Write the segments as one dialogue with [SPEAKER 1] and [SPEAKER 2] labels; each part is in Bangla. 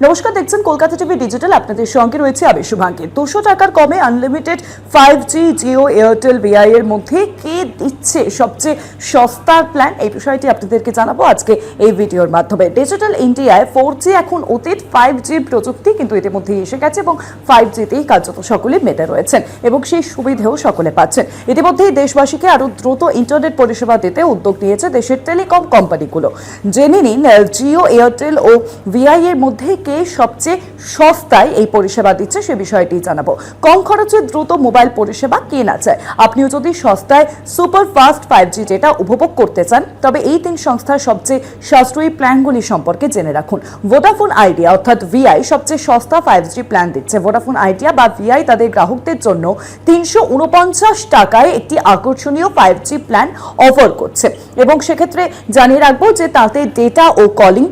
[SPEAKER 1] নমস্কার, দেখছেন কলকাতা টিভি ডিজিটাল। আপনাদের সঙ্গে রয়েছে আমি শুভাঙ্কি। 200 টাকার কমে unlimited 5G Jio Airtel Vi এর মধ্যে কে দিচ্ছে সবচেয়ে সস্তার প্ল্যান, এই বিষয়টি আপনাদেরকে জানাবো আজকে এই ভিডিওর মাধ্যমে। ডিজিটাল ইন্ডিয়ায় 4G এখন অতীত, 5G প্রযুক্তি কিন্তু ইতিমধ্যে এসে গেছে এবং 5Gতেই কার্যত সকলে মেতে রয়েছেন এবং সেই সুবিধেও সকলে পাচ্ছেন। ইতিমধ্যেই দেশবাসীকে আরো দ্রুত ইন্টারনেট পরিষেবা দিতে উদ্যোগ নিয়েছে দেশের টেলিকম কোম্পানিগুলো। জেনে নিন জিও এয়ারটেল ও ভিআই এর মধ্যে কে সবচেয়ে সস্তায় এই পরিষেবা দিচ্ছে সে বিষয়টি জানাবো। কম খরচে দ্রুত মোবাইল পরিষেবা কে না চায়। আপনিও যদি সস্তায় সুপার ফাস্ট 5G যেটা উপভোগ করতে চান, তবে এই তিন সংস্থার সবচেয়ে সাশ্রয়ী প্ল্যানগুলি সম্পর্কে জেনে রাখুন। ভোডাফোন আইডিয়া অর্থাৎ ভিআই সবচেয়ে সস্তা 5G প্ল্যান দিচ্ছে। ভোডাফোন আইডিয়া বা ভিআই তাদের গ্রাহকদের জন্য 349 টাকায় একটি আকর্ষণীয় 5G প্ল্যান অফার করছে এবং সেক্ষেত্রে জানিয়ে রাখবো যে তাতে ডেটা ও কলিং,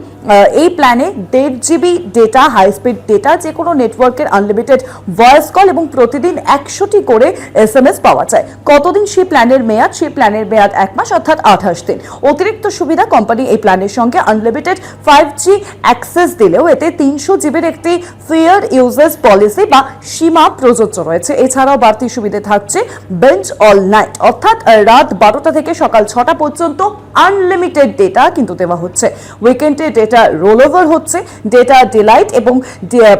[SPEAKER 1] এই প্ল্যানে 1.5 GB data, high speed data, যে কোনো নেটওয়ার্কের আনলিমিটেড ভয়েস কল এবং প্রতিদিন 100টি করে SMS পাওয়া যায়। কতদিন সেই প্ল্যানের মেয়াদ? সেই প্ল্যানের মেয়াদ 1 মাস অর্থাৎ 28 দিন। অতিরিক্ত সুবিধা, কোম্পানি এই প্ল্যানের সঙ্গে আনলিমিটেড 5G অ্যাক্সেস দিলেও এতে 300 জিবির একটি ফেয়ার ইউজেস পলিসি বা সীমা প্রযোজ্য রয়েছে। এছাড়াও বাড়তি সুবিধা থাকছে বেঞ্চ অল নাইট অর্থাৎ রাত 12টা থেকে সকাল 6টা পর্যন্ত আনলিমিটেড ডেটা কিন্তু দেওয়া হচ্ছে। উইকেন্ডে ডেটা রোল ওভার হচ্ছে, ডেটা ডিলাইট এবং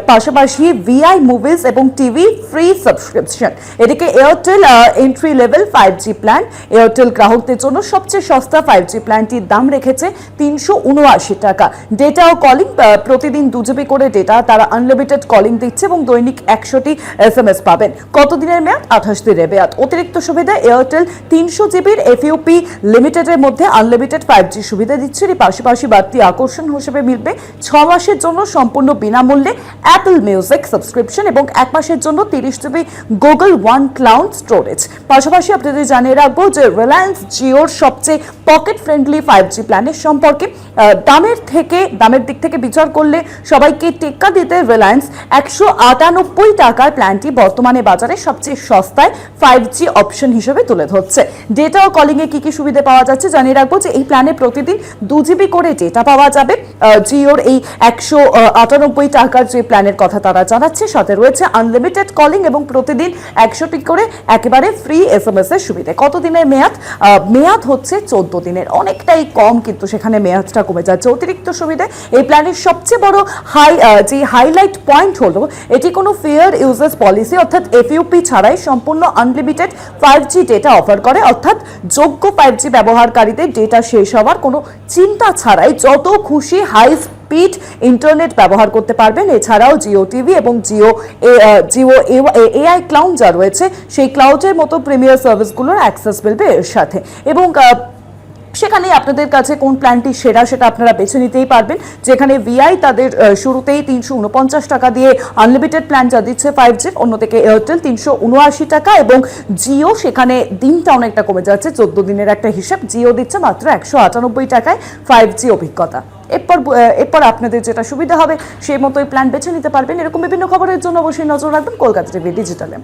[SPEAKER 1] পাশাপাশি ভিআই মুভিজ এবং টিভি ফ্রি সাবস্ক্রিপশন। এদিকে Airtel entry level 5G plan, Airtel গ্রাহকদের জন্য সবচেয়ে সস্তা 5G প্ল্যানটির দাম রেখেছে 379 টাকা। ডেটা ও কলিং, প্রতিদিন 2 GB করে ডেটা তারা আনলিমিটেড কলিং দিচ্ছে এবং দৈনিক 100টি SMS পাবেন। কতদিনের মেয়াদ? 28 দিনের মেয়াদ। অতিরিক্ত সুবিধা, এয়ারটেল 300 জিবির FUP লিমিটেডের মধ্যে আনলিমিটেড 5G সুবিধা দিচ্ছে। এর পাশাপাশি বাড়তি আকর্ষণ হিসেবে মিলবে 6 মাসের জন্য সম্পূর্ণ বিনামূল্যে অ্যাপল মিউজিক সাবস্ক্রিপশন এবং 1 মাসের জন্য 30 GB Google one cloud storage. পাশাপাশি আপনাদের জানিয়ে রাখবো যে রিলায়েন্স জিওর সবচেয়ে পকেট ফ্রেন্ডলি 5G প্ল্যানের সম্পর্কে। দামের দিক থেকে বিচার করলে সবাইকে টেক্কা দিতে রিলায়েন্স 198 টাকার প্ল্যানটি বর্তমানে বাজারে সবচেয়ে সস্তায় 5G অপশন হিসেবে তুলে ধরছে। ডেটা ও কলিং এ কি সুবিধা পাওয়া যাচ্ছে জানিয়ে রাখবো যে এই প্ল্যানে প্রতিদিন 2 GB করে ডেটা পাওয়া যাবে। জিওর এই 198 টাকার যে প্ল্যানের কথা তারা জানাচ্ছে, সাথে রয়েছে আনলিমিটেড কলিং এবং প্রতিদিন 100টি করে একেবারে ফ্রি SMS এর সুবিধা। কতদিনের মেয়াদ? মেয়াদ হচ্ছে 14 দিনের, অনেকটাই কম, কিন্তু সেখানে মেয়াদটা কমে যাচ্ছে। অতিরিক্ত সুবিধা, এই প্ল্যানের সবচেয়ে বড় হাইলাইট পয়েন্ট হলো এটি কোনো ফেয়ার ইউজেস পলিসি অর্থাৎ FUP ছাড়াই সম্পূর্ণ আনলিমিটেড 5G ডেটা অফার করে, অর্থাৎ যোগ্য 5G ব্যবহারকারীদের ডেটা শেষ হওয়ার কোনো চিন্তা ছাড়াই যত খুশি হাই স্পিড ইন্টারনেট ব্যবহার করতে পারবেন। এছাড়াও জিও টিভি এবং জিও AI ক্লাউড যা রয়েছে সেই ক্লাউডের মতো প্রিমিয়ার সার্ভিসগুলোর অ্যাক্সেস মিলবে এর সাথে এবং সেখানে আপনাদের কাছে কোন প্ল্যানটি সেরা সেটা আপনারা বেছে নিতেই পারবেন। যেখানে ভিআই তাদের শুরুতেই 349 টাকা দিয়ে আনলিমিটেড প্ল্যান যা দিচ্ছে 5G, অন্যদিকে এয়ারটেল 379 টাকা এবং জিও সেখানে দিনটা অনেকটা কমে যাচ্ছে, 14 দিনের একটা হিসাব। জিও দিচ্ছে মাত্র 198 টাকায় 5G অভিজ্ঞতা। এরপর আপনাদের যেটা সুবিধা হবে সেই মতোই প্ল্যান বেছে নিতে পারবেন। এরকম বিভিন্ন খবরের জন্য অবশ্যই নজর রাখবেন কলকাতা টিভি ডিজিটালে।